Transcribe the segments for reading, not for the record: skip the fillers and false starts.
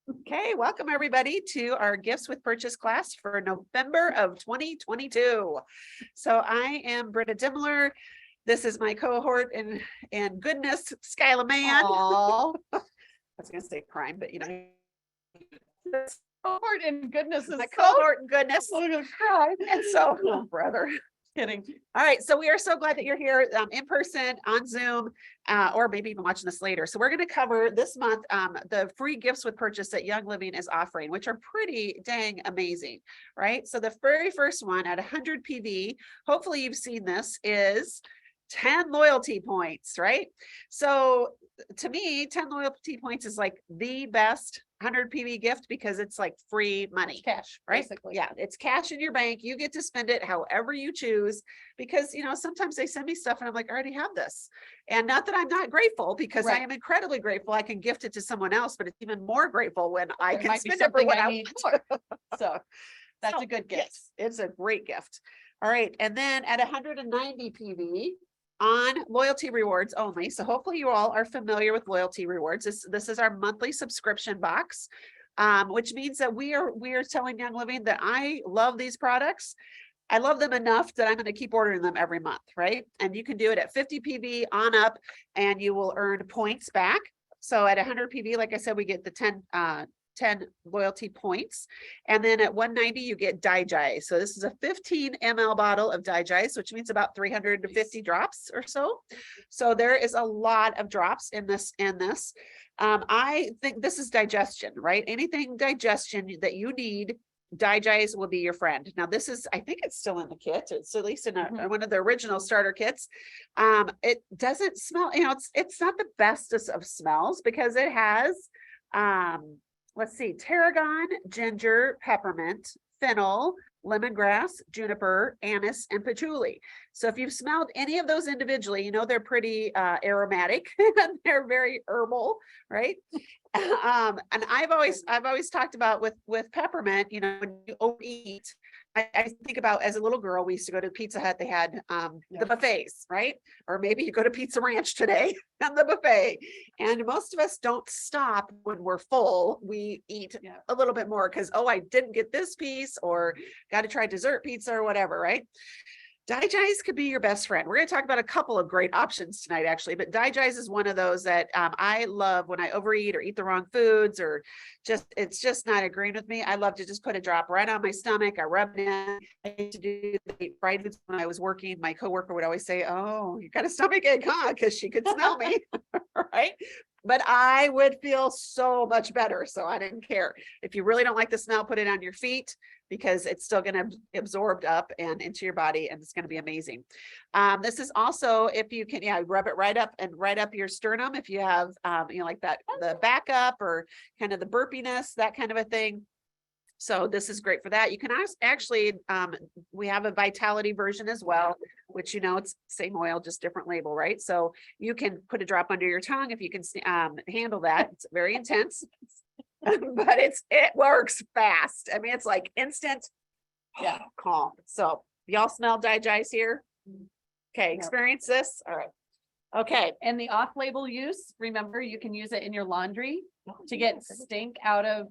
Okay, welcome everybody to our gifts with purchase class for November of 2022. So I am Britta Dimler. This is my cohort and goodness, Skyla Mann. Aw. I was gonna say crime, but you know. Cohort and goodness is My so cohort and goodness. I'm gonna cry. And so, oh, brother. Kidding. All right, so we are so glad that you're here in person, on Zoom, or maybe even watching this later. So we're going to cover this month the free gifts with purchase that Young Living is offering, which are pretty dang amazing, right? So the very first one at 100 PV, hopefully you've seen this, is 10 loyalty points, right? So to me, 10 loyalty points is like the best 100 PV gift because it's like free money. Cash, Right? basically. Yeah, it's cash in your bank. You get to spend it however you choose because, sometimes they send me stuff and I'm like, I already have this. And not that I'm not grateful because I Right. am incredibly grateful. I can gift it to someone else, but it's even more grateful when I There can might be spend it for something what I I need want. So that's So, a good yes, gift. it's a great gift. All right. And then at 190 PV on loyalty rewards only. So hopefully you all are familiar with loyalty rewards. This is our monthly subscription box. Which means that we are telling Young Living that I love these products. I love them enough that I'm going to keep ordering them every month, right? And you can do it at 50 PV on up and you will earn points back. So at 100 PV, like I said, we get the 10 loyalty points. And then at 190, you get Digest. So this is a 15 ml bottle of Digest, which means about 350 drops or so. So there is a lot of drops in this. I think this is digestion, right? Anything digestion that you need, Digest will be your friend. Now this is, I think it's still in the kit. It's at least in one of the original starter kits. It doesn't smell, it's not the bestest of smells because it has, let's see, tarragon, ginger, peppermint, fennel, lemongrass, juniper, anise, and patchouli. So if you've smelled any of those individually, they're pretty aromatic and they're very herbal, right? And I've always talked about with peppermint, when you overeat, I think about as a little girl, we used to go to Pizza Hut, they had the buffets, right? Or maybe you go to Pizza Ranch today and the buffet. And most of us don't stop when we're full. We eat a little bit more because, oh, I didn't get this piece or got to try dessert pizza or whatever, right? Digest could be your best friend. We're going to talk about a couple of great options tonight, actually, but Digest is one of those that I love when I overeat or eat the wrong foods or it's just not agreeing with me. I love to just put a drop right on my stomach. I rub it in. I used to do the fried foods when I was working. My coworker would always say, "Oh, you got a stomach ache, huh?" Because she could smell me, right? But I would feel so much better. So I didn't care. If you really don't like the smell, put it on your feet because it's still going to be absorbed up and into your body and it's going to be amazing. This is also, if you can, rub it right up your sternum. If you have, like that, the backup or kind of the burpiness, that kind of a thing. So this is great for that. You can actually, we have a Vitality version as well, which, it's same oil, just different label, right? So you can put a drop under your tongue if you can handle that. It's very intense, but it works fast. I mean, it's like instant calm. So y'all smell Digest here? Okay, experience this. All right. Okay. And the off-label use, remember, you can use it in your laundry to get stink out of,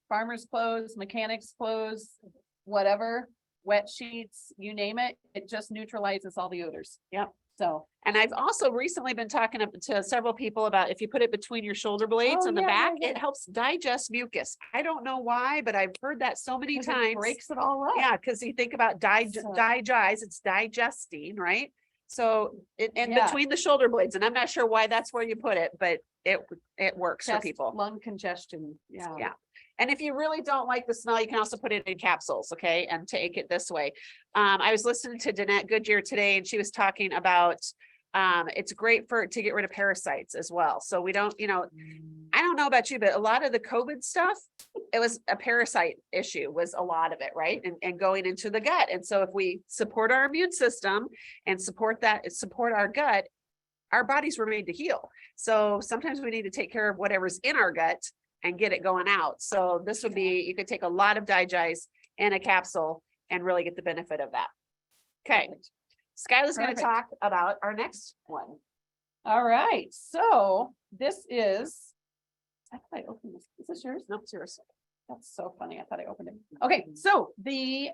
farmer's clothes, mechanics clothes, whatever, wet sheets, you name it. It just neutralizes all the odors. Yep. So, and I've also recently been talking to several people about if you put it between your shoulder blades on the back, it helps digest mucus. I don't know why, but I've heard that so many times. It breaks it all up. Yeah, because you think about digest, it's digesting, right? So between the shoulder blades, and I'm not sure why that's where you put it, but it works for people. Lung congestion. Yeah. And if you really don't like the smell, you can also put it in capsules, okay, and take it this way. I was listening to Danette Goodyear today, and she was talking about it's great to get rid of parasites as well. So we don't, I don't know about you, but a lot of the COVID stuff, it was a parasite issue, was a lot of it, right? And going into the gut. And so if we support our immune system and support our gut, our bodies were made to heal. So sometimes we need to take care of whatever's in our gut and get it going out. So this would be, you could take a lot of Digest in a capsule and really get the benefit of that. Okay. Skyla's going to talk about our next one. All right. So this is, I thought I opened this piece this yours? No, it's yours. That's so funny. I thought I opened it. Okay, so the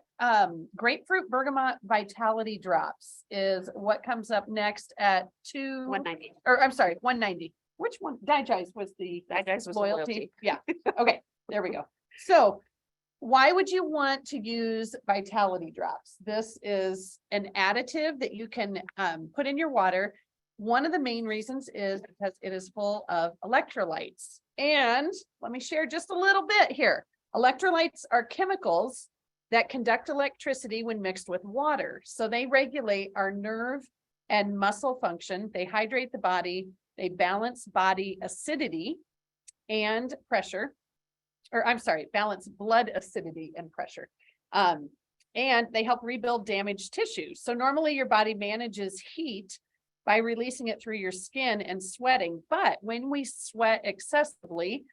grapefruit bergamot vitality drops is what comes up next at 190. or I'm sorry, 190. Which one? Digest was the Digest was the loyalty. Yeah. Okay, there we go. So why would you want to use vitality drops? This is an additive that you can put in your water. One of the main reasons is because it is full of electrolytes. And let me share just a little bit here. Electrolytes are chemicals that conduct electricity when mixed with water. So they regulate our nerve and muscle function. They hydrate the body. They balance body acidity and pressure. Or I'm sorry, balance blood acidity and pressure. And they help rebuild damaged tissues. So normally your body manages heat by releasing it through your skin and sweating. But when we sweat excessively,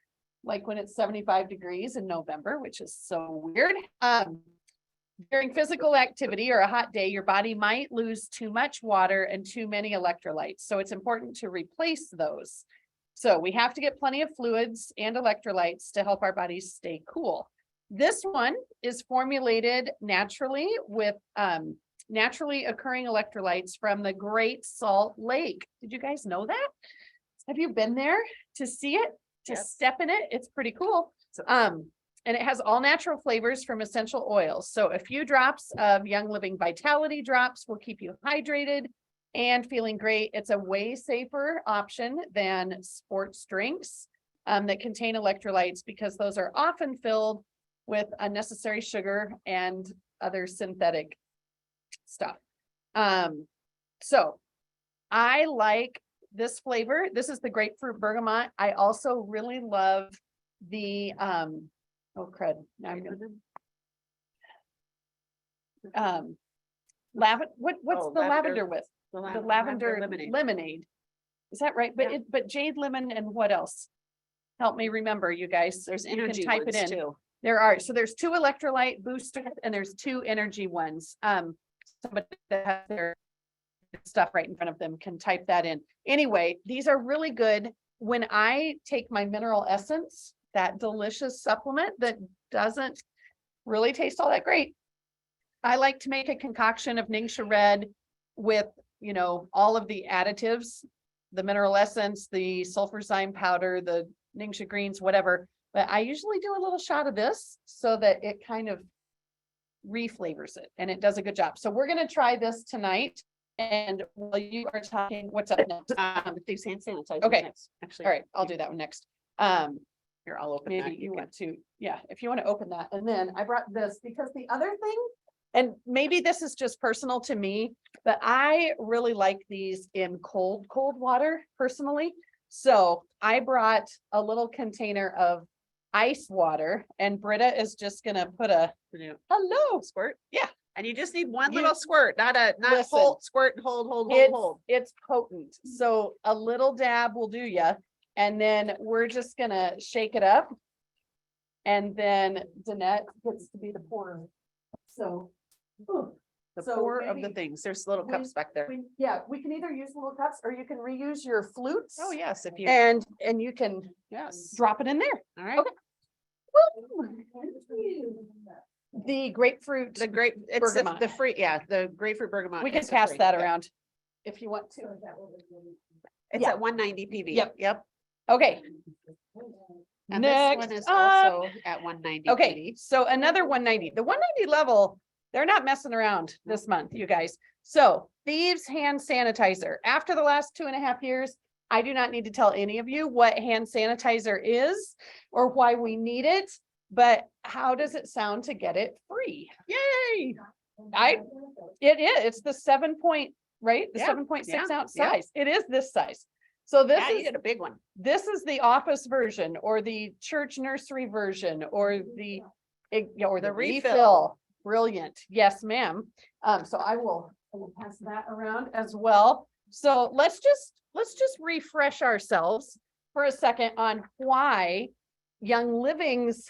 like when it's 75 degrees in November, which is so weird, during physical activity or a hot day, your body might lose too much water and too many electrolytes. So it's important to replace those. So we have to get plenty of fluids and electrolytes to help our bodies stay cool. This one is formulated naturally with naturally occurring electrolytes from the Great Salt Lake. Did you guys know that? Have you been there to see it, to step in it? It's pretty cool. And it has all natural flavors from essential oils. So a few drops of Young Living Vitality drops will keep you hydrated and feeling great. It's a way safer option than sports drinks that contain electrolytes because those are often filled with unnecessary sugar and other synthetic stuff. So I like this flavor. This is the grapefruit bergamot. I also really love the oh crud. Now I'm gonna what's the lavender with? The lavender lemonade. Is that right? But but jade lemon and what else? Help me remember, you guys. There's You can energy type it ones in. too. There are. So there's 2 electrolyte boosters and there's 2 energy ones. Somebody that has their stuff right in front of them can type that in. Anyway, these are really good. When I take my mineral essence, that delicious supplement that doesn't really taste all that great, I like to make a concoction of Ningxia Red with, you know, all of the additives, the mineral essence, the sulfurzyme powder, the Ningxia greens, whatever. But I usually do a little shot of this so that it kind of reflavors it and it does a good job. So we're going to try this tonight. And while you are talking, what's up next? These hand sanitizer. Okay. Next, actually. All right, I'll do that one next. Here, I'll open Maybe that. you want to, yeah, if you want to open that. And then I brought this because the other thing, and maybe this is just personal to me, but I really like these in cold water personally. So I brought a little container of ice water and Britta is just gonna put a hello Squirt. Yeah. And you just need one You- little squirt, not Listen. hold, squirt and hold. It's potent. So a little dab will do ya. And then we're just gonna shake it up. And then Danette gets to be the pourer. So. The So four of the maybe things. There's little cups back there. Yeah, we can either use little cups or you can reuse your flutes. Oh, yes, if you, And you can yes. drop it in there. All right. Okay. The grapefruit, The grape, it's bergamot. the free, the grapefruit bergamot. we can is the pass free. that Yep. around if you want to. It's Yeah. at 190 PV. Yep. Okay. And this one is also at 190 Okay, PV. so another 190. The 190 level, they're not messing around this month, you guys. So Thieves hand sanitizer. After the last 2.5 years, I do not need to tell any of you what hand sanitizer is or why we need it, but how does it sound to get it free? Yay! It is, it's the 7 point, right? The Yeah, 7.6 yeah, ounce yeah. size. It is this size. So this Yeah, you is get a big one. this is the office version or the church nursery version or the refill. Brilliant. Yes, ma'am. So I will pass that around as well. So let's just refresh ourselves for a second on why Young Living's,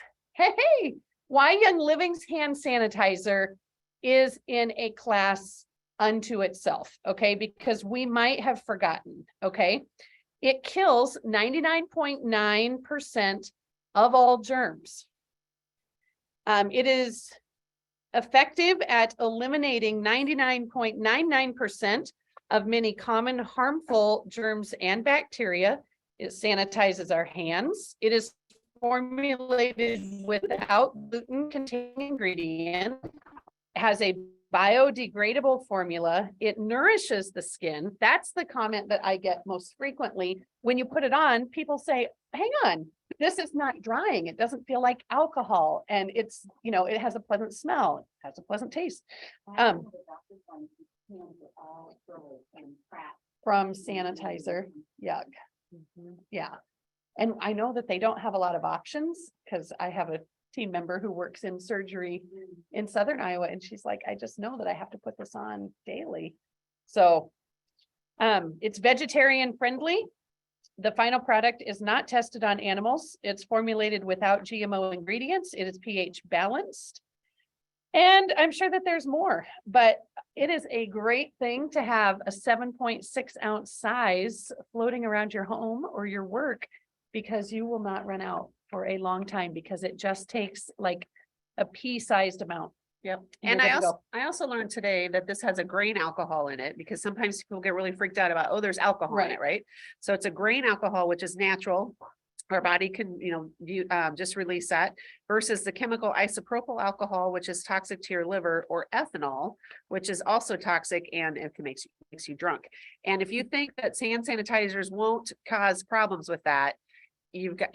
why Young Living's hand sanitizer is in a class unto itself. Okay, because we might have forgotten. Okay. It kills 99.9% of all germs. It is effective at eliminating 99.99% of many common harmful germs and bacteria. It sanitizes our hands. It is formulated without gluten-containing ingredient, has a biodegradable formula. It nourishes the skin. That's the comment that I get most frequently. When you put it on, people say, hang on, this is not drying. It doesn't feel like alcohol. And it's, you know, it has a pleasant smell. It has a pleasant taste. From sanitizer. Yuck. Yeah. And I know that they don't have a lot of options because I have a team member who works in surgery in Southern Iowa. And she's like, I just know that I have to put this on daily. So it's vegetarian friendly. The final product is not tested on animals. It's formulated without GMO ingredients. It is pH balanced. And I'm sure that there's more, but it is a great thing to have a 7.6 ounce size floating around your home or your work, because you will not run out for a long time, because it just takes like a pea-sized amount. Yep. You're And good to go. I also learned today that this has a grain alcohol in it, because sometimes people get really freaked out about, oh, there's alcohol in Right. it, right? So it's a grain alcohol, which is natural. Our body can, just release that, versus the chemical isopropyl alcohol, which is toxic to your liver, or ethanol, which is also toxic and it can makes you drunk. And if you think that hand sanitizers won't cause problems with that, you've got,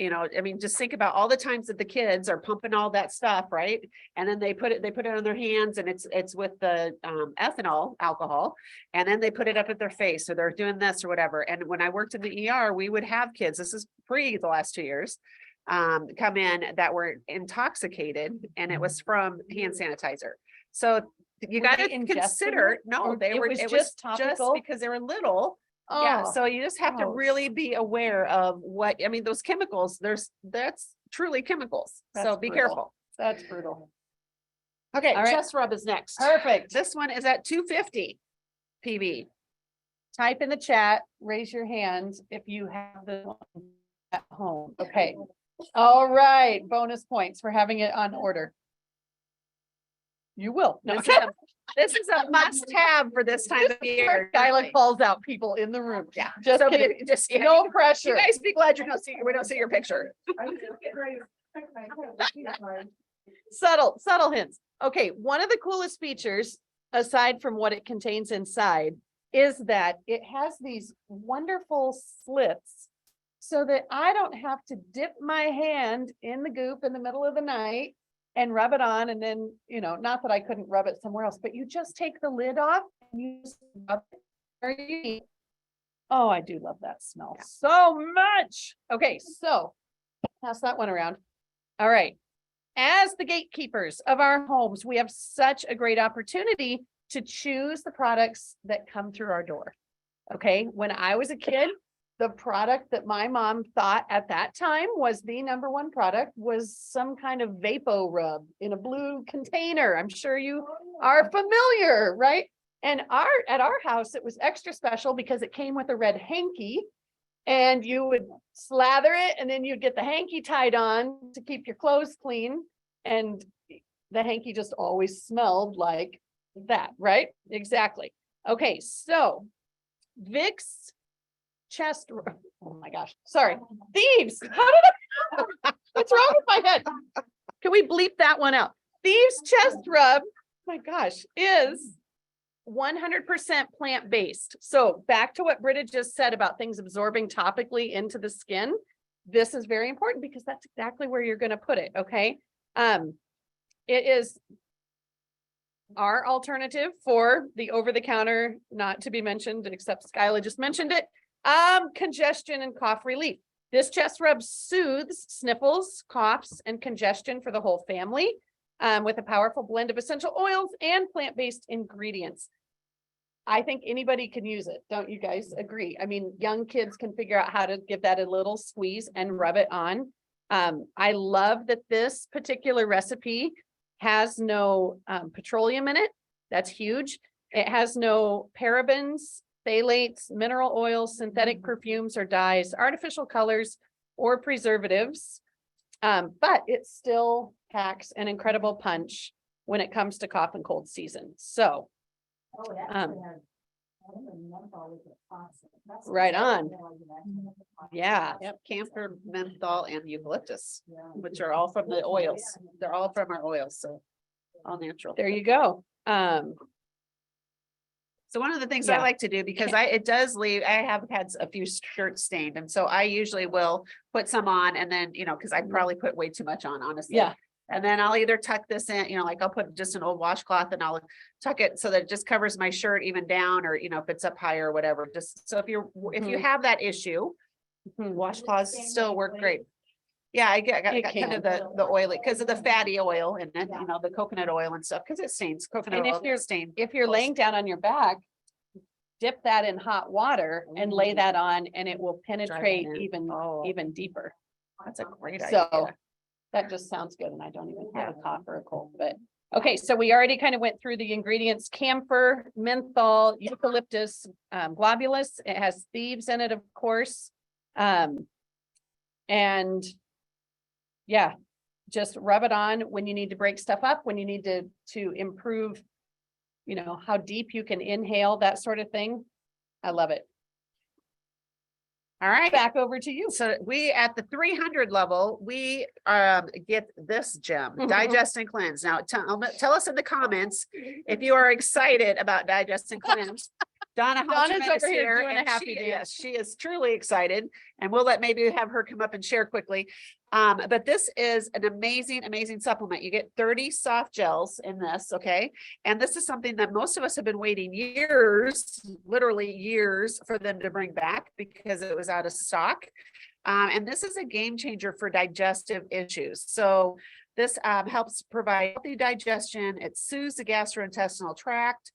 just think about all the times that the kids are pumping all that stuff, right? And then they put it on their hands, and it's with the ethanol alcohol, and then they put it up at their face, or they're doing this or whatever. And when I worked in the ER, we would have kids, this is pre the last 2 years, come in that were intoxicated, and it was from hand sanitizer. So you got to consider, no, it was just topical, because they were little. Yeah, so you just have to really be aware of what, those chemicals, that's truly chemicals. So be careful. That's brutal. Okay, All right. chest rub is next. Perfect. This one is at 250 PB. Type in the chat, raise your hands if you have this one at home. Okay. All right. Bonus points for having it on order. You will. No. This is a must-have for this time of year. Skyla calls out people in the room. Yeah, Just so kidding. just No pressure. You guys be glad we don't see your picture. Subtle hints. Okay, one of the coolest features, aside from what it contains inside, is that it has these wonderful slits so that I don't have to dip my hand in the goop in the middle of the night and rub it on. And then, not that I couldn't rub it somewhere else, but you just take the lid off and you just rub it. Oh, I do love that smell so much. Okay, so pass that one around. All right. As the gatekeepers of our homes, we have such a great opportunity to choose the products that come through our door. Okay, when I was a kid, the product that my mom thought at that time was the number one product was some kind of Vapo rub in a blue container. I'm sure you are familiar, right? And at our house, it was extra special because it came with a red hanky, and you would slather it, and then you'd get the hanky tied on to keep your clothes clean. And the hanky just always smelled like that, right? Exactly. Okay, so Vicks chest, oh my gosh, sorry, thieves. How did what's wrong with my head? Can we bleep that one out? Thieves chest rub, my gosh, is 100% plant-based. So back to what Britta just said about things absorbing topically into the skin. This is very important because that's exactly where you're going to put it. Okay. It is our alternative for the over-the-counter, not to be mentioned, except Skyla just mentioned it. Congestion and cough relief. This chest rub soothes sniffles, coughs, and congestion for the whole family, with a powerful blend of essential oils and plant-based ingredients. I think anybody can use it. Don't you guys agree? I mean, young kids can figure out how to give that a little squeeze and rub it on. I love that this particular recipe has no petroleum in it. That's huge. It has no parabens, phthalates, mineral oils, synthetic perfumes or dyes, artificial colors, or preservatives. But it still packs an incredible punch when it comes to cough and cold season. So, right on. Yeah. Yep, camphor, menthol, and eucalyptus, which are all from the oils. They're all from our oils, so all natural. There you go. So one of the things I Yeah. like to do, because it does leave, I have had a few shirts stained, and so I usually will put some on and then, cause I probably put way too much on, honestly. Yeah. And then I'll either tuck this in, like I'll put just an old washcloth and I'll tuck it so that it just covers my shirt even down, or, if it's up higher or whatever, just so if you Mhm. have that issue, washcloths still work great. Yeah, I got It kind of the oily, because of the fatty oil and then, the coconut oil and stuff, because it stains, coconut And if oil you're- stain. If you're laying down on your back, dip that in hot water and lay that on, and it will penetrate in. even, Oh. even deeper. That's a great So idea. that just sounds good, and I don't even have a cough or a cold, but, okay, so we already kind of went through the ingredients: camphor, menthol, eucalyptus, globulus. It has thieves in it, of course. And yeah, just rub it on when you need to break stuff up, when you need to improve, how deep you can inhale, that sort of thing. I love it. All right. Back over to you. So we, at the 300 level, we get this gem, digest and cleanse. Now, tell us in the comments if you are excited about digest and cleanse. Donna's over here doing a happy dance. Yes, she is truly excited, and we'll maybe have her come up and share quickly. But this is an amazing, amazing supplement. You get 30 soft gels in this, okay? And this is something that most of us have been waiting years, literally years, for them to bring back because it was out of stock. And this is a game changer for digestive issues. So this helps provide healthy digestion. It soothes the gastrointestinal tract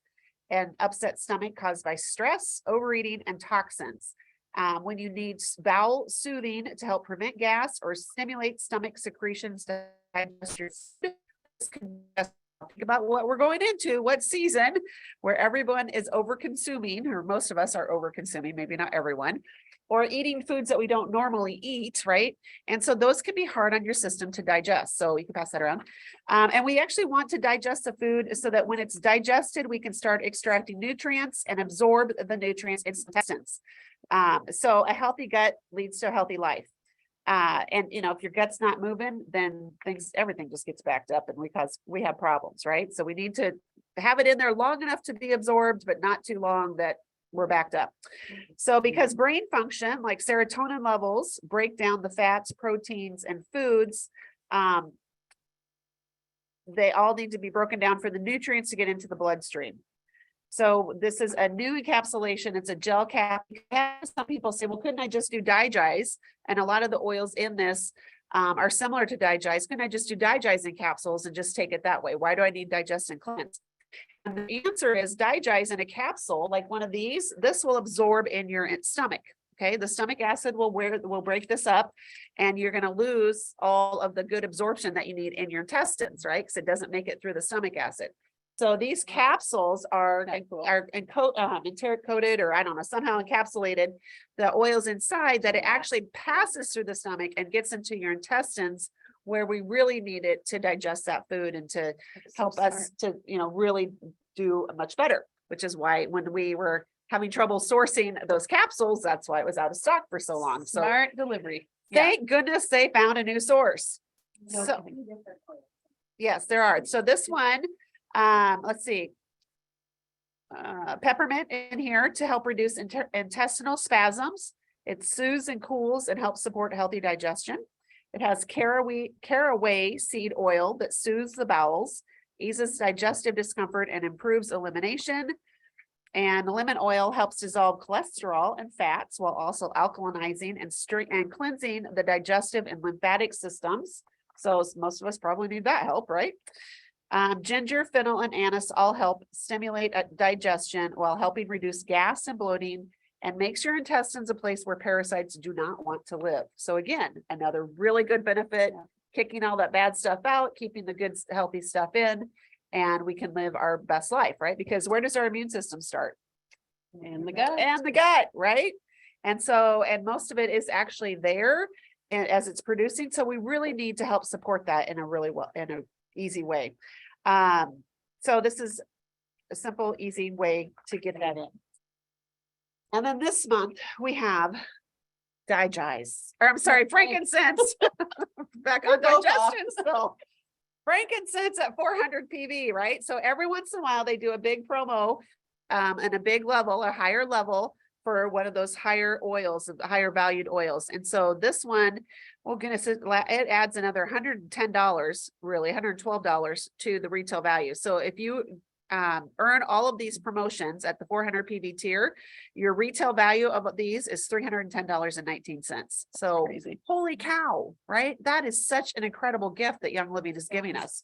and upset stomach caused by stress, overeating, and toxins. When you need bowel soothing to help prevent gas or stimulate stomach secretions to digest your food, think about what we're going into, what season, where everyone is over consuming, or most of us are over consuming, maybe not everyone, or eating foods that we don't normally eat, right? And so those can be hard on your system to digest. So you can pass that around. And we actually want to digest the food so that when it's digested, we can start extracting nutrients and absorb the nutrients in the intestines. So a healthy gut leads to a healthy life. And if your gut's not moving, then everything just gets backed up, and we have problems, right? So we need to have it in there long enough to be absorbed, but not too long that we're backed up. So because brain function, like serotonin levels, break down the fats, proteins, and foods, they all need to be broken down for the nutrients to get into the bloodstream. So this is a new encapsulation. It's a gel cap. Some people say, well, couldn't I just do Digest? And a lot of the oils in this are similar to Digest. Couldn't I just do Digest in capsules and just take it that way? Why do I need Digest and Cleanse? And the answer is Digest in a capsule, like one of these, this will absorb in your stomach. Okay, the stomach acid will break this up, and you're going to lose all of the good absorption that you need in your intestines, right? Because it doesn't make it through the stomach acid. So these capsules are enteric coated, or I don't know, somehow encapsulated the oils inside, that it actually passes through the stomach and gets into your intestines, where we really need it to digest that food and to help us to, really do much better, which is why when we were having trouble sourcing those capsules, that's why it was out of stock for so long. So Smart delivery. thank goodness they found a new source. No So kidding. yes, there are. So this one, let's see. Peppermint in here to help reduce intestinal spasms. It soothes and cools and helps support healthy digestion. It has caraway seed oil that soothes the bowels, eases digestive discomfort, and improves elimination. And lemon oil helps dissolve cholesterol and fats while also alkalinizing and cleansing the digestive and lymphatic systems. So most of us probably need that help, right? Ginger, fennel, and anise all help stimulate digestion while helping reduce gas and bloating, and makes your intestines a place where parasites do not want to live. So again, another really good benefit, kicking all that bad stuff out, keeping the good, healthy stuff in, and we can live our best life, right? Because where does our immune system start? In the gut. And the gut, right? And so, and most of it is actually there. as it's producing. So we really need to help support that in a easy way. So this is a simple, easy way to get that in. And then this month we have frankincense. Back on Both off. digestion still. Frankincense at 400 PV, right? So every once in a while they do a big promo and a big level, a higher level for one of those higher oils, higher valued oils. And so this one, well, goodness, it adds another $110, really $112 to the retail value. So if you earn all of these promotions at the 400 PV tier, your retail value of these is $310.19. So Crazy. holy cow, right? That is such an incredible gift that Young Living is giving us.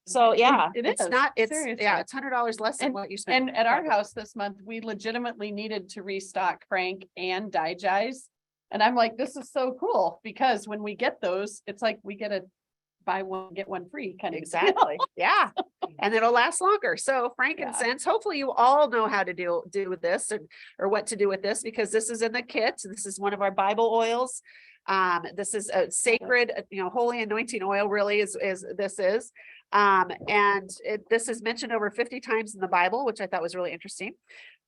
So yeah, it's Seriously. $100 less than what you spent. And at our house this month, we legitimately needed to restock Frank and Digize. And I'm like, this is so cool, because when we get those, it's like we get a buy one, get one free kind of. Exactly. Yeah. And it'll last longer. So frankincense, hopefully you all know how to do with this or what to do with this, because this is in the kit. This is one of our Bible oils. This is a sacred, holy anointing oil, really is this is. And this is mentioned over 50 times in the Bible, which I thought was really interesting.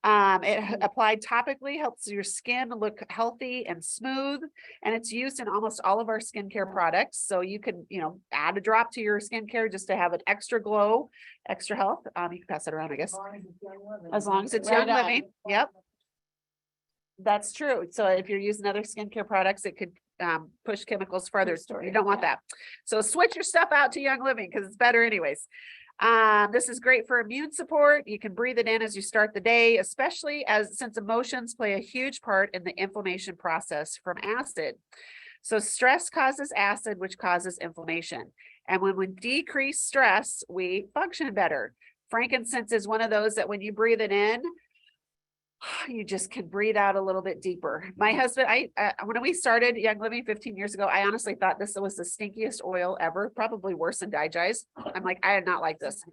It applied topically helps your skin look healthy and smooth, and it's used in almost all of our skincare products. So you can, add a drop to your skincare just to have an extra glow, extra health. You can pass it around, I guess, as long as it's Right Young on. Living. Yep. That's true. So if you're using other skincare products, it could push chemicals further. You don't want that. So switch your stuff out to Young Living because it's better anyways. This is great for immune support. You can breathe it in as you start the day, especially since emotions play a huge part in the inflammation process from acid. So stress causes acid, which causes inflammation. And when we decrease stress, we function better. Frankincense is one of those that when you breathe it in, you just can breathe out a little bit deeper. My husband, when we started Young Living 15 years ago, I honestly thought this was the stinkiest oil ever, probably worse than Digize. I'm like, I did not like this.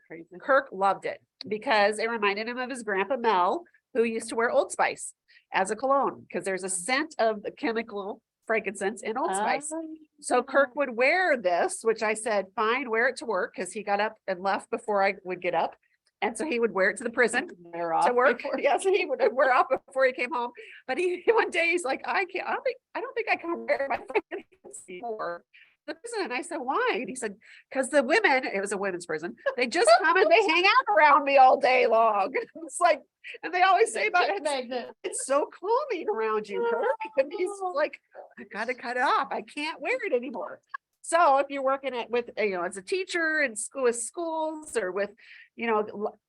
Kirk loved it because it reminded him of his grandpa Mel, who used to wear Old Spice as a cologne, because there's a scent of the chemical frankincense in Old Spice. So Kirk would wear this, which I said, fine, wear it to work, because he got up and left before I would get up. And so he would wear it to the prison to work. Yes, he would wear off before he came home. But one day he's like, I don't think I can wear my frankincense anymore. The prison. And I said, why? And he said, because the women, it was a women's prison, they just come and they hang out around me all day long. It's like, and they always say about it, it's so calming around you, Kirk. And he's like, I gotta cut it off. I can't wear it anymore. So if you're working with, as a teacher in school, with schools, or with,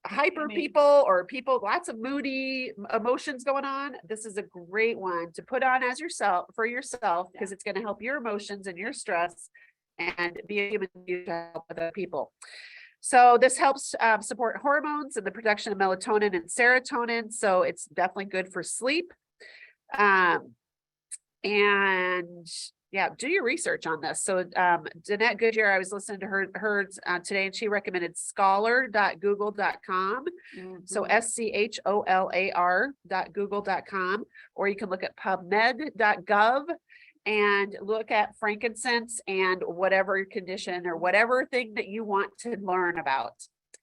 hyper people or people, lots of moody emotions going on, this is a great one to put on as for yourself, because it's going to help your emotions and your stress and be able to help other people. So this helps support hormones and the production of melatonin and serotonin. So it's definitely good for sleep. And yeah, do your research on this. So Danette Goodyear, I was listening to her today, and she recommended scholar.google.com. So scholar.google.com, or you can look at pubmed.gov and look at frankincense and whatever condition or whatever thing that you want to learn about.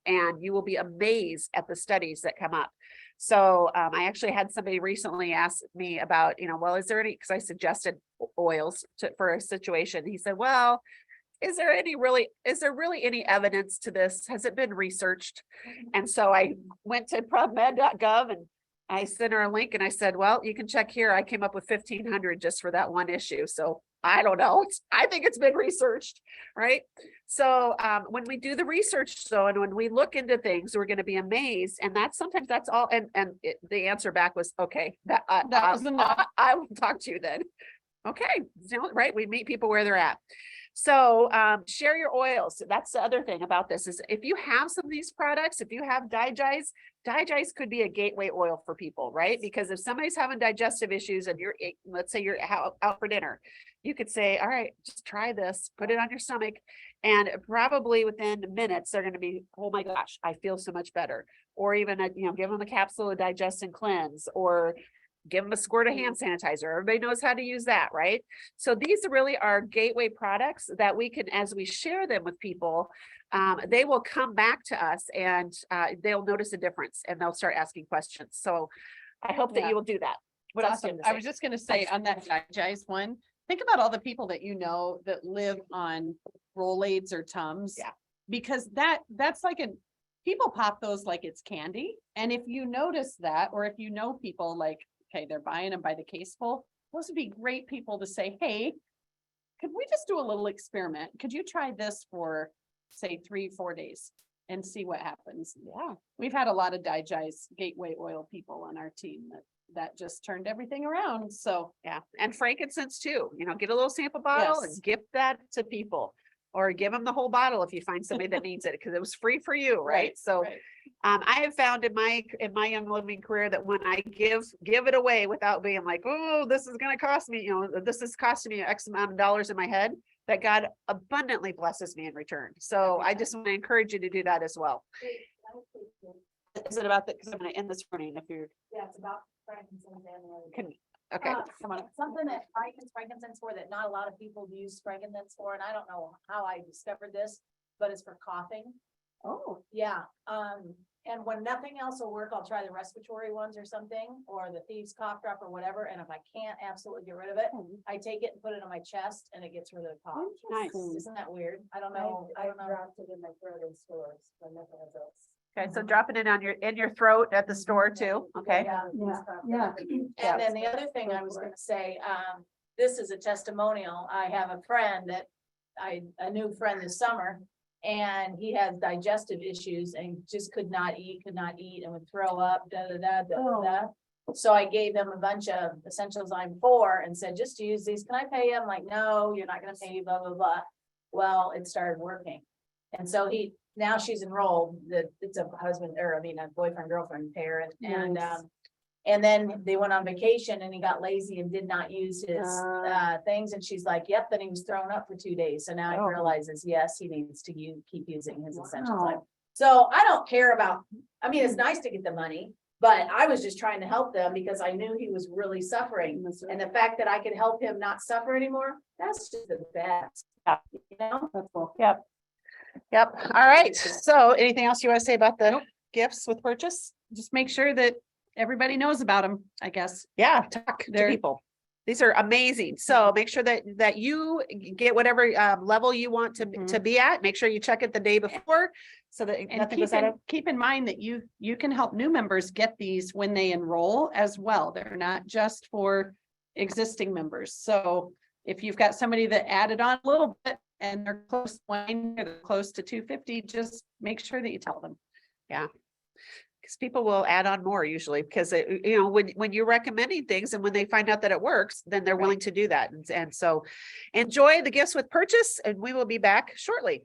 And you will be amazed at the studies that come up. So I actually had somebody recently ask me about, well, is there any, because I suggested oils for a situation. He said, well, is there really any evidence to this? Has it been researched? And so I went to pubmed.gov and I sent her a link and I said, well, you can check here. I came up with 1,500 just for that one issue. So I don't know. I think it's been researched, right? So when we do the research, and when we look into things, we're going to be amazed. And sometimes that's all. And the answer back was, okay, that was enough. I will talk to you then. Okay, right? We meet people where they're at. So share your oils. That's the other thing about this is if you have some of these products, if you have Digize could be a gateway oil for people, right? Because if somebody's having digestive issues and let's say you're out for dinner, you could say, all right, just try this, put it on your stomach. And probably within minutes, they're going to be, oh my gosh, I feel so much better. Or even, give them a capsule of Digest and Cleanse, or give them a squirt of hand sanitizer. Everybody knows how to use that, right? So these really are gateway products that we can, as we share them with people, they will come back to us and they'll notice a difference and they'll start asking questions. So I hope that Yeah. you will do that. What It's else do you awesome. have to I say? was just gonna say on that digest one, think about all the people that you know that live on Rolaids or Tums. Yeah. Because that's like people pop those like it's candy. And if you notice that, or if you know people like, okay, they're buying them by the case full, those would be great people to say, hey, could we just do a little experiment? Could you try this for say 3-4 days and see what happens? Yeah. We've had a lot of digest gateway oil people on our team that just turned everything around. So Yeah. And frankincense too, get a little sample bottle Yes. and gift that to people. Or give them the whole bottle if you find somebody that needs it, because it was free for you, right? So right. I have found in my young living career that when I give it away without being like, oh, this is gonna cost me, this is costing me X amount of dollars in my head, that God abundantly blesses me in return. So I just want to encourage you to do that as well. Is it about that? Because I'm gonna end this morning if you're Yeah, it's about frankincense and can, okay. Come on. something that I use frankincense for that not a lot of people use frankincense for, and I don't know how I discovered this, but it's for coughing. Oh, Yeah, and when nothing else will work, I'll try the respiratory ones or something, or the thieves cough drop or whatever, and if I can't absolutely get rid of it, I take it and put it on my chest and it gets rid of the cough. Nice. Isn't that weird? I don't know. I don't know. dropped it in my throat in stores, but nothing else. Okay, so dropping it on in your throat at the store too, okay? Yeah. And then the other thing I was gonna say, this is a testimonial. I have a friend that a new friend this summer. And he has digestive issues and just could not eat and would throw up, da. So I gave him a bunch of essentials I'm for and said, just use these. Can I pay him? Like, no, you're not gonna pay me, blah, blah, blah. Well, it started working. And so now she's enrolled, it's a husband, or I mean, a boyfriend, girlfriend pair, and then they went on vacation and he got lazy and did not use his things. And she's like, yep, then he was thrown up for 2 days. So now he realizes, yes, he needs to keep using his essentials. So I don't care about, I mean, it's nice to get the money, but I was just trying to help them because I knew he was really suffering. And the fact that I could help him not suffer anymore, that's just the best. You know? that's cool. Yep. All right. So anything else you want to say about the gifts with purchase? Just make sure that everybody knows about them, I guess. Yeah, talk to They're- people. These are amazing. So make sure that you get whatever level you want to be at. Make sure you check it the day before so that And nothing goes out of. keep in mind that you can help new members get these when they enroll as well. They're not just for existing members. So if you've got somebody that added on a little bit and they're close to one, or they're close to 250, just make sure that you tell them. Because people will add on more usually because when you're recommending things and when they find out that it works, then they're willing to do that. And so enjoy the gifts with purchase and we will be back shortly.